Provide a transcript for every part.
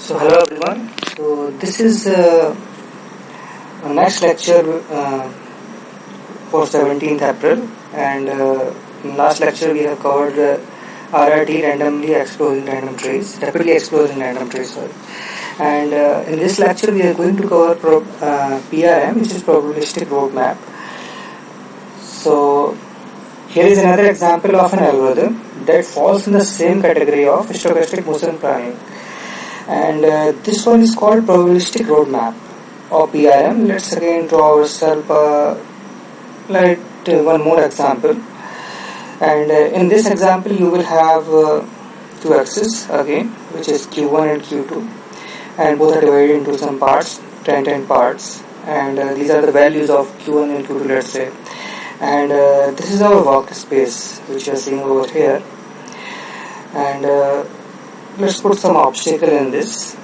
So hello everyone. So this is our next lecture for 17th April, and in last lecture we have covered RRT, randomly exposing random trees, rapidly exposing random trees. Sorry. And in this lecture we are going to cover PRM, which is probabilistic roadmap. So here is another example of an algorithm that falls in the same category of stochastic motion planning. And this one is called probabilistic roadmap or PRM. Let's again draw ourselves one more example. And in this example you will have two axes again, which is Q1 and Q2, and both are divided into some parts, 10 parts, and these are the values of Q1 and Q2, let's say. And this is our workspace which you are seeing over here. And let's put some obstacle in this,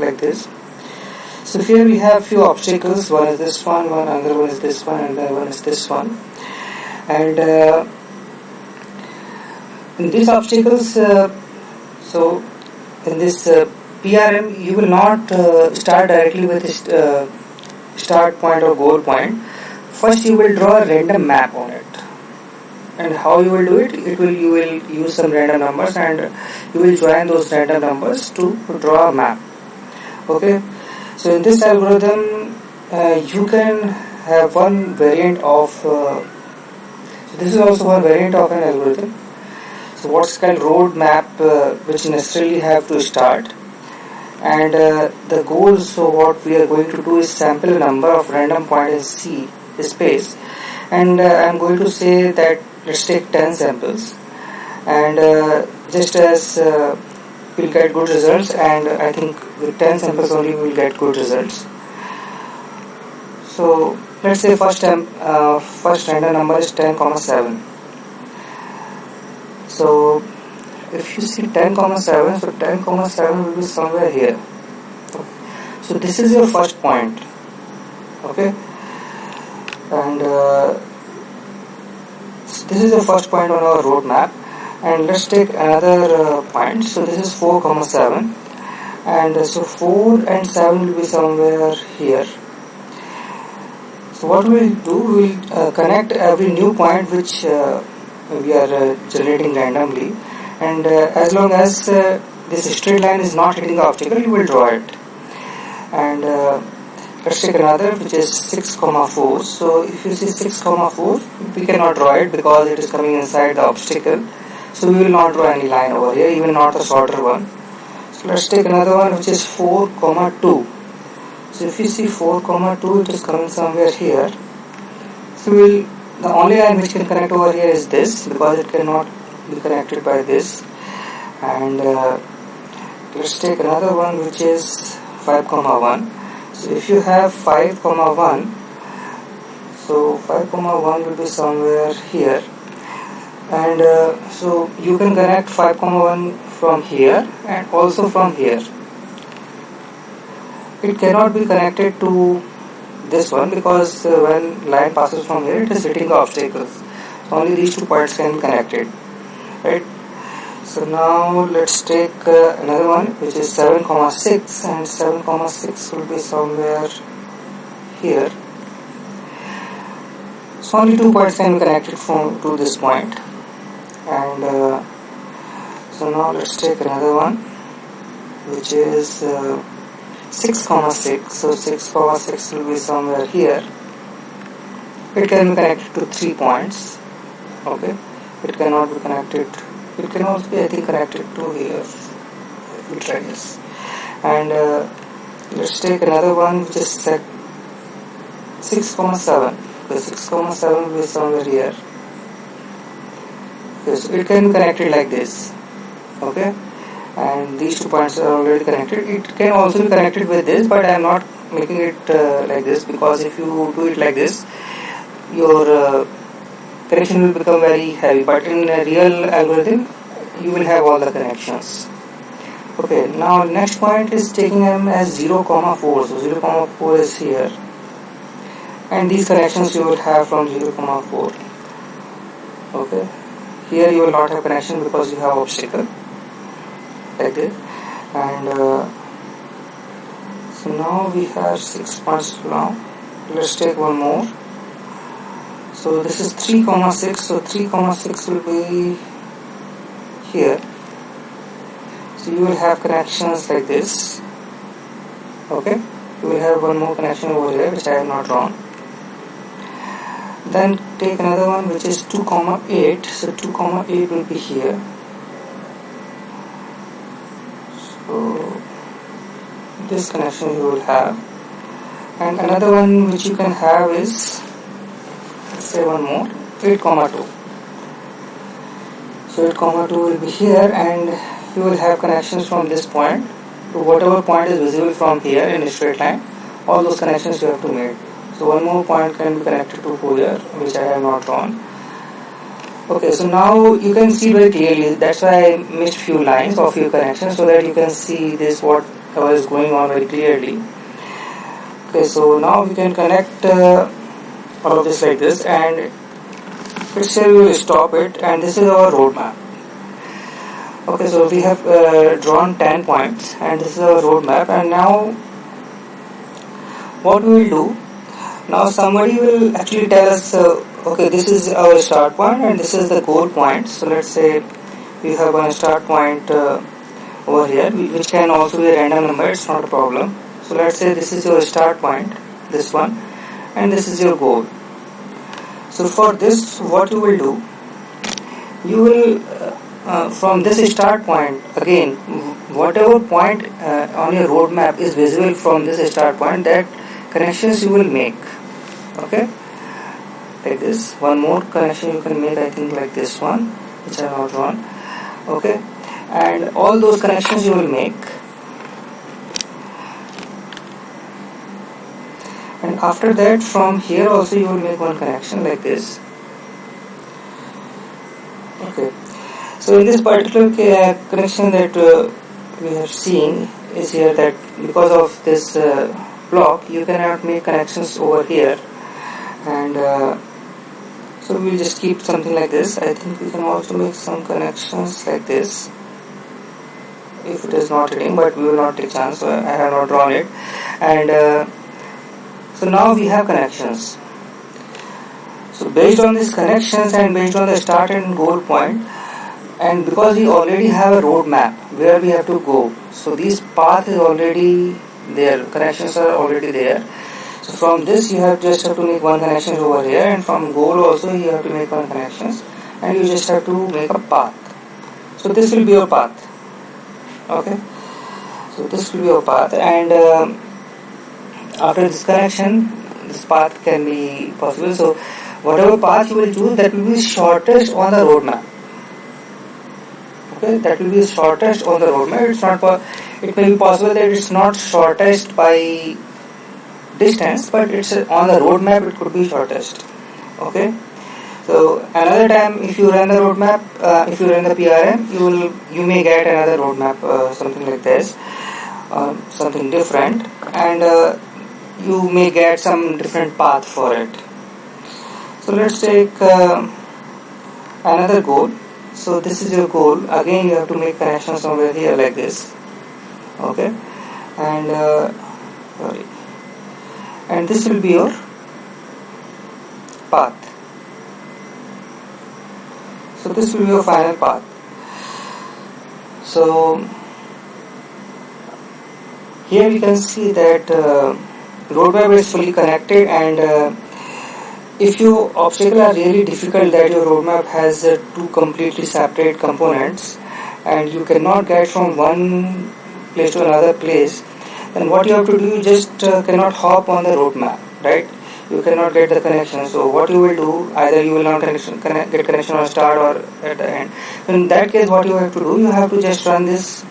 like this. So here we have few obstacles. One is this one, another one is this one, and another one is this one. And in these obstacles, so in this PRM, you will not start directly with this start point or goal point. First, you will draw a random map on it. And how you will do it? You will use some random numbers, and you will join those random numbers to draw a map. Okay. So in this algorithm, you can have one variant of. So this is also one variant of an algorithm. So what's called road map, which necessarily have to start. And the goal. So what we are going to do is sample a number of random points in C space, and I am going to say that. Let's take 10 samples, and just as we'll get good results, and I think with 10 samples only we'll get good results. So let's say first random number is 10,7. So if you see 10,7, so 10,7 will be somewhere here. So this is your first point, okay, and this is the first point on our roadmap. And let's take another point. So this is 4,7, and so 4 and 7 will be somewhere here. So what we'll do, we'll connect every new point which we are generating randomly, and as long as this straight line is not hitting the obstacle, you will draw it. And let's take another, which is 6,4. So if you see 6,4, we cannot draw it because it is coming inside the obstacle. So we will not draw any line over here, even not the shorter one. So let's take another one, which is 4,2. So if you see 4,2, it is coming somewhere here. So the only line which can connect over here is this, because it cannot be connected by this. And let's take another one, which is 5,1. So if you have 5,1, so 5,1 will be somewhere here, and so you can connect 5,1 from here and also from here. It cannot be connected to this one because when line passes from here, it is hitting the obstacles. So only these 2 points can be connected, right? So now let's take another one, which is 7,6, and 7,6 will be somewhere here. So only 2 points can be connected to this point. And so now let's take another one, which is 6,6. So 6,6 will be somewhere here. It can be connected to 3 points. Okay, it cannot be connected. It can also be, I think, connected to here. We try this. And let's take another one, which is 6,7. Okay, 6,7 will be somewhere here. Okay, so it can be connected like this. Okay, and these 2 points are already connected. It can also be connected with this, but I am not making it like this, because if you do it like this, your connection will become very heavy, but in a real algorithm you will have all the connections. Okay, now next point is taking them as 0,4. So 0,4 is here, and these connections you will have from 0,4. Okay, here you will not have connection because you have obstacle like this. and so now we have 6 points now. Let's take one more. So this is 3,6. So 3,6 will be here. So you will have connections like this. Okay. You will have one more connection over here which I have not drawn. Then take another one which is 2,8. So 2,8 will be here. So this connection you will have. And another one which you can have is, let's say one more, 8,2. So 8,2 will be here, and you will have connections from this point to whatever point is visible from here in a straight line. All those connections you have to make. So one more point can be connected to here, which I have not drawn. Okay, so now you can see very clearly. That's why I missed few lines or few connections, so that you can see this what is going on very clearly. Okay, so now we can connect all of this like this, and let's say we will stop it, and this is our roadmap. Okay, so we have drawn 10 points, and this is our roadmap. And now what we will do, now somebody will actually tell us, okay, this is our start point and this is the goal point. So let's say we have one start point over here, which can also be a random number, it's not a problem. So let's say this is your start point, this one, and this is your goal. So for this, what you will do, you will from this start point, again, whatever point on your roadmap is visible from this start point, that connections you will make. Okay, like this. One more connection you can make, I think, like this one, which I have not drawn. Okay, and all those connections you will make. And after that, from here also you will make one connection like this. Okay, so in this particular connection that we have seen is here, that because of this block you cannot make connections over here, and so we'll just keep something like this. I think we can also make some connections like this if it is not hitting, but we will not take chance, so I have not drawn it. And so now we have connections. So based on these connections and based on the start and goal point, and because we already have a roadmap where we have to go, so this path is already there, connections are already there. So from this you just have to make one connection over here, and from goal also you have to make one connections, and you just have to make a path. So this will be your path. Okay, so this will be your path, and after this connection, this path can be possible. So whatever path you will choose, that will be shortest on the roadmap. Okay, that will be shortest on the roadmap. It's not. It may be possible that it's not shortest by distance, but it's on the roadmap. It could be shortest. Okay. So another time, if you run the roadmap, if you run the PRM, you may get another roadmap, something like this, something different, and you may get some different path for it. So let's take another goal. So this is your goal. Again, you have to make connections somewhere here like this. Okay, and sorry, and this will be your path. So this will be your final path. So here we can see that roadmap is fully connected, and if your obstacles are really difficult, that your roadmap has two completely separate components and you cannot get from one place to another place, then what you have to do, you just cannot hop on the roadmap, right? You cannot get the connection. So what you will do, either you will not get connection on start or at the end. In that case, what you have to do, you have to just run this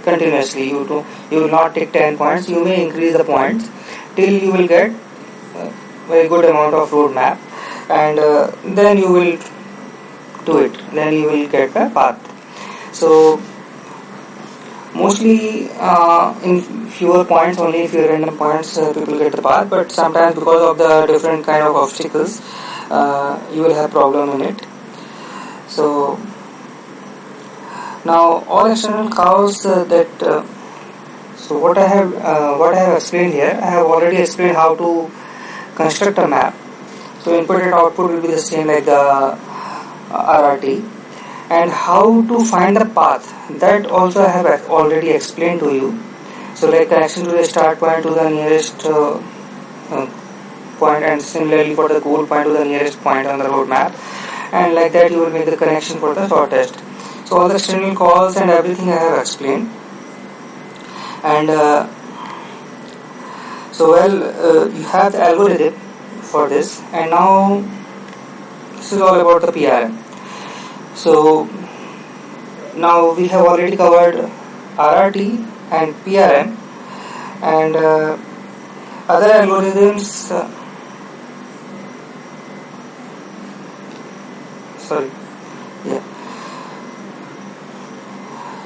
continuously. You will not take 10 points. You may increase the points till you will get very good amount of roadmap, and then you will do it. Then you will get the path. So mostly in fewer points, only few random points, people get the path, but sometimes because of the different kind of obstacles, you will have problem in it. So now all external cows that So what I have explained here, I have already explained how to construct a map. So input and output will be the same like the RRT, and how to find the path, that also I have already explained to you. So like connection to the start point to the nearest uh, point, and similarly for the goal point to the nearest point on the road map, and like that you will make the connection for the shortest. So all the external calls and everything I have explained. And you have the algorithm for this, and now this is all about the PRM. So now we have already covered RRT and PRM, and other algorithms. Sorry, yeah.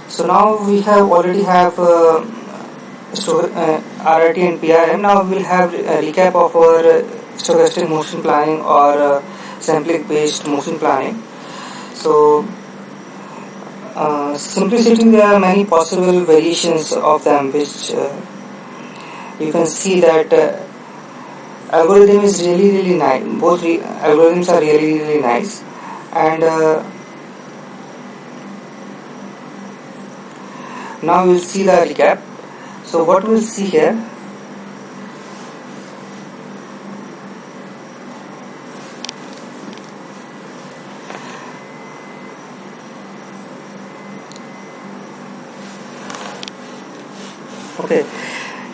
So now we have already have RRT and PRM. Now we will have a recap of our stochastic motion planning or sampling based motion planning. So simplicity, there are many possible variations of them, which you can see that algorithm is really nice. Both algorithms are really nice, and now we'll see the recap. So what we'll see here, okay,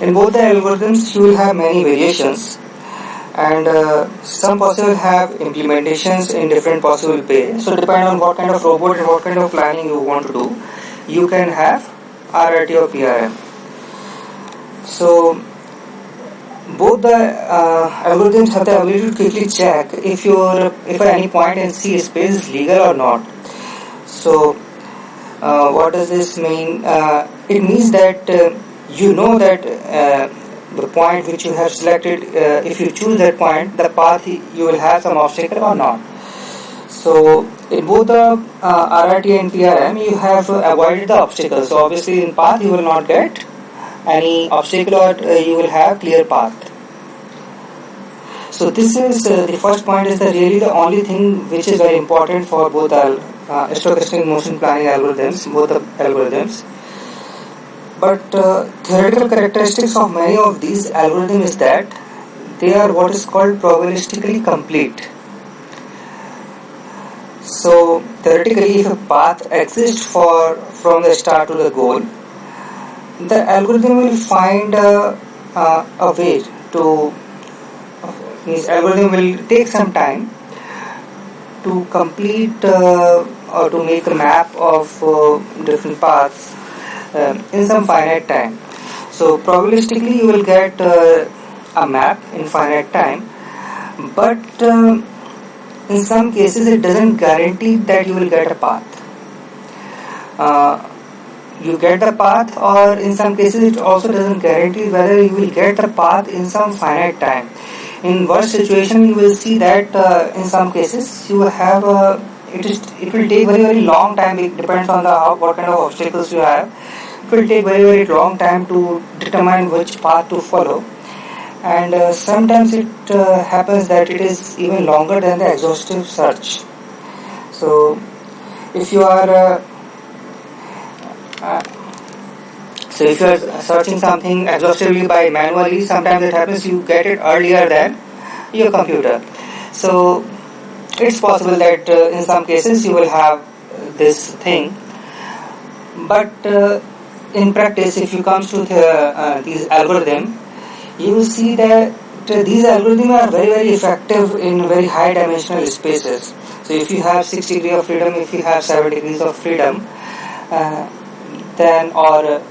in both the algorithms you will have many variations, and some possible have implementations in different possible ways. So depending on what kind of robot and what kind of planning you want to do, you can have RRT or PRM. So both the algorithms have the ability to quickly check if at any point in C space is legal or not. So what does this mean? It means that you know that the point which you have selected, if you choose that point, the path you will have some obstacle or not. So in both the RRT and PRM, you have avoided the obstacles. So obviously in path you will not get any obstacle, or you will have clear path. So this is the first point, is that really the only thing which is very important for both stochastic motion planning algorithms, both the algorithms. But theoretical characteristics of many of these algorithms is that they are what is called probabilistically complete. So theoretically, if a path exists from the start to the goal, the algorithm will find a way to. This algorithm will take some time to complete or to make a map of different paths in some finite time. So probabilistically you will get a map in finite time, but in some cases it doesn't guarantee that you will get a path. You get the path, or in some cases it also doesn't guarantee whether you will get the path in some finite time. In worst situation, you will see that in some cases you have it will take very long time. It depends on what kind of obstacles you have. It will take very long time to determine which path to follow, and sometimes it happens that it is even longer than the exhaustive search. So if you are so if you are searching something exhaustively by manually, sometimes it happens you get it earlier than your computer. So it's possible that in some cases you will have this thing, but in practice, if you come to these algorithms, you will see that these algorithms are very effective in very high dimensional spaces. So if you have 6 degrees of freedom, if you have 7 degrees of freedom, then or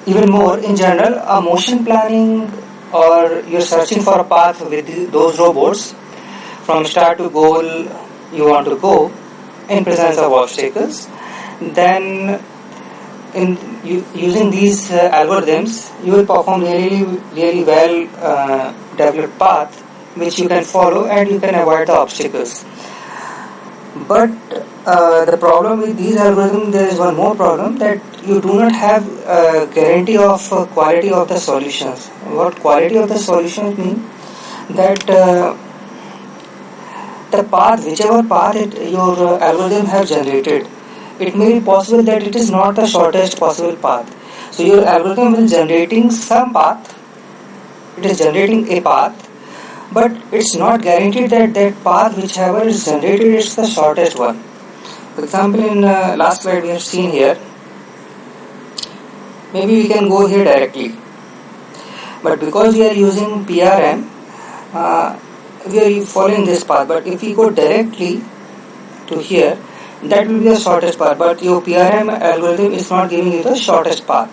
even more in general, a motion planning, or you're searching for a path with those robots from start to goal you want to go in presence of obstacles, then using these algorithms you will perform really well developed path which you can follow and you can avoid the obstacles. But the problem with these algorithms, there is one more problem, that you do not have a guarantee of quality of the solutions. What quality of the solutions mean? That the path, whichever path your algorithm have generated, it may be possible that it is not the shortest possible path. So your algorithm is generating some path, it is generating a path, but it's not guaranteed that that path whichever is generated is the shortest one. For example, in last slide we have seen here, maybe we can go here directly, but because we are using PRM, we are following this path. But if we go directly to here, that will be the shortest path, but your PRM algorithm is not giving you the shortest path.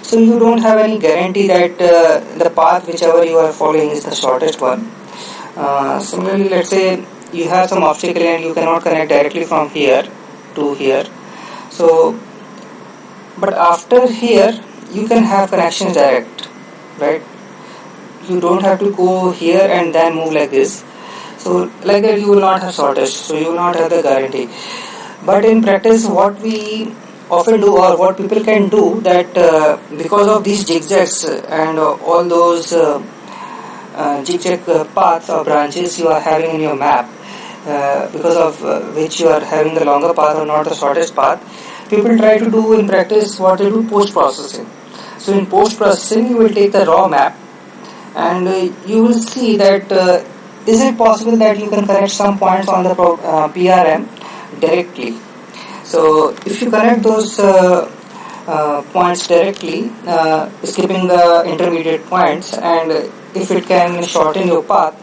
So you don't have any guarantee that the path whichever you are following is the shortest one. Similarly, let's say you have some obstacle and you cannot connect directly from here to here. So, but after here, you can have connections direct, right? You don't have to go here and then move like this. So, like that, you will not have shortest. So, you will not have the guarantee. But in practice, what we often do, or what people can do, that because of these zigzags and all those zigzag paths or branches you are having in your map, because of which you are having the longer path or not the shortest path, people try to do in practice what they do, post processing. So in post processing, you will take the raw map and you will see that is it possible that you can connect some points on the PRM directly. So if you connect those points directly, skipping the intermediate points, and if it can shorten your path,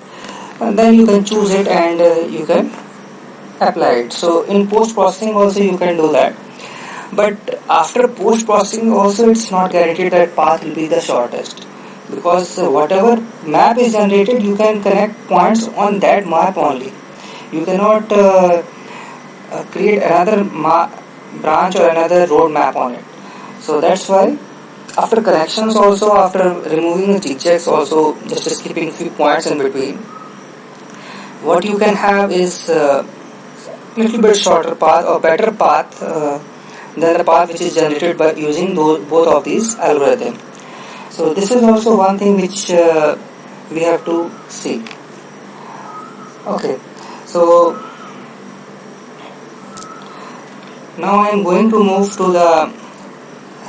then you can choose it and you can apply it. So in post processing also you can do that. But after post processing also, it's not guaranteed that path will be the shortest, because whatever map is generated, you can connect points on that map only. You cannot create another branch or another road map on it. So that's why after connections also, after removing the zigzags also, just skipping few points in between, what you can have is little bit shorter path or better path than the path which is generated by using both of these algorithms. So this is also one thing which we have to see. Okay, so now I am going to move to the.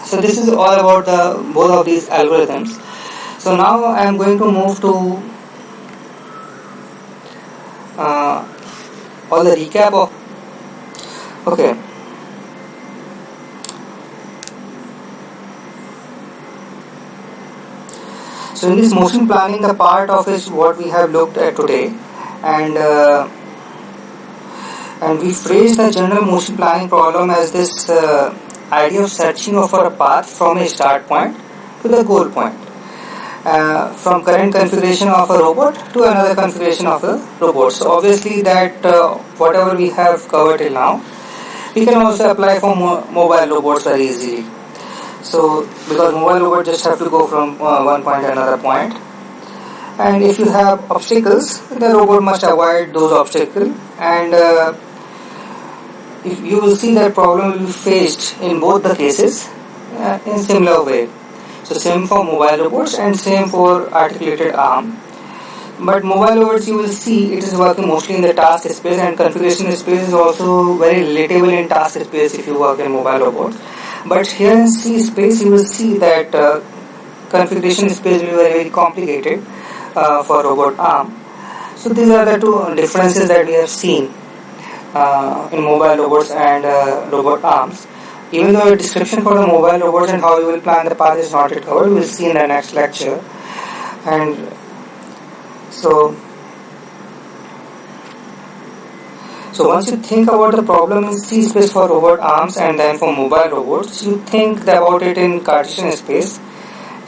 So this is all about the both of these algorithms. So now I am going to move to all the recap of. Okay. So in this motion planning, the part of is what we have looked at today, and we phrase the general motion planning problem as this idea of searching for a path from a start point to the goal point, from current configuration of a robot to another configuration of a robot. So obviously that whatever we have covered till now, we can also apply for mobile robots very easily. So because mobile robot just have to go from one point to another point, and if you have obstacles, the robot must avoid those obstacles, and if you will see that problem will be faced in both the cases in similar way. So same for mobile robots and same for articulated arm. But mobile robots, you will see it is working mostly in the task space, and configuration space is also very relatable in task space if you work in mobile robots. But here in C space, you will see that configuration space will be very, very complicated for robot arm. So these are the two differences that we have seen in mobile robots and robot arms. Even though a description for the mobile robots and how you will plan the path is not yet covered, we will see in the next lecture. And so once you think about the problem in C space for robot arms and then for mobile robots, you think about it in Cartesian space,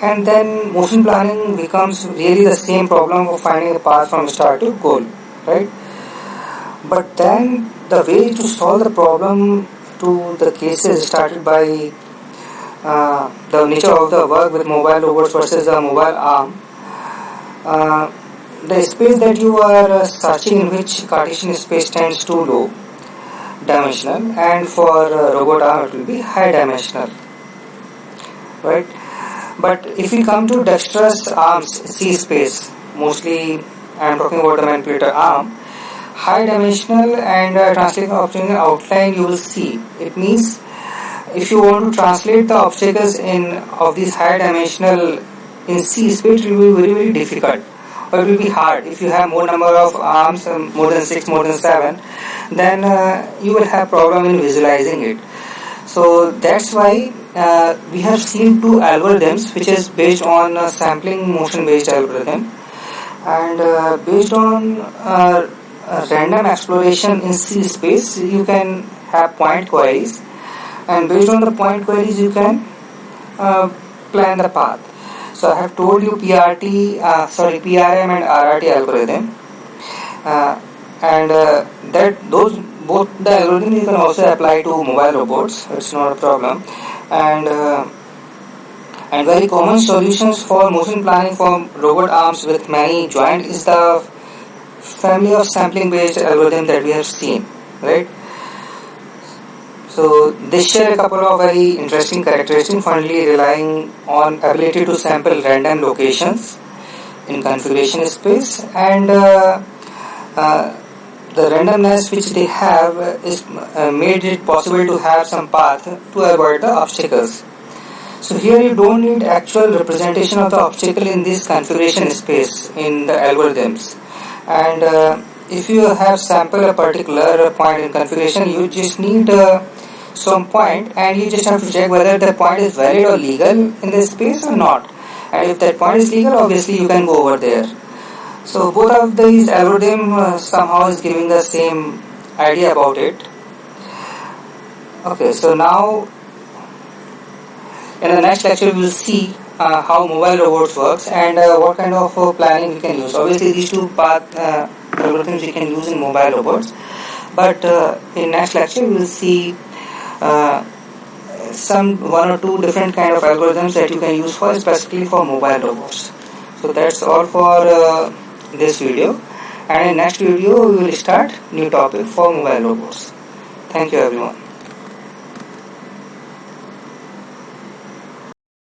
and then motion planning becomes really the same problem of finding a path from start to goal, right? But then the way to solve the problem to the cases started by the nature of the work with mobile robots versus the mobile arm, the space that you are searching in which Cartesian space tends too low, dimensional, and for robot arm it will be high dimensional, right? But if we come to dexterous arms, C space, mostly I am talking about the manipulator arm, high dimensional and translating obstacle outline you will see. It means if you want to translate the obstacles in of these high dimensional in C space, it will be very very difficult, or it will be hard. If you have more number of arms, more than 6, more than 7, then you will have problem in visualizing it. So that's why we have seen two algorithms which is based on sampling motion based algorithm, and based on random exploration in C space you can have point queries, and based on the point queries you can plan the path. So I have told you PRM and RRT algorithm, and that those both the algorithm you can also apply to mobile robots. It's not a problem, and very common solutions for motion planning for robot arms with many joints is the family of sampling based algorithm that we have seen, right? So they share a couple of very interesting characteristics, finally relying on ability to sample random locations in configuration space, and the randomness which they have is made it possible to have some path to avoid the obstacles. So here you don't need actual representation of the obstacle in this configuration space in the algorithms, and if you have sample a particular point in configuration, you just need some point, and you just have to check whether the point is valid or legal in this space or not. And if that point is legal, obviously you can go over there. So both of these algorithm somehow is giving the same idea about it. Okay, so now in the next lecture we will see how mobile robots works, and what kind of planning we can use. Obviously these two path algorithms we can use in mobile robots, but in next lecture we will see some one or two different kind of algorithms that you can use for specifically for mobile robots. So that's all for this video, and in next video we will start new topic for mobile robots. Thank you everyone.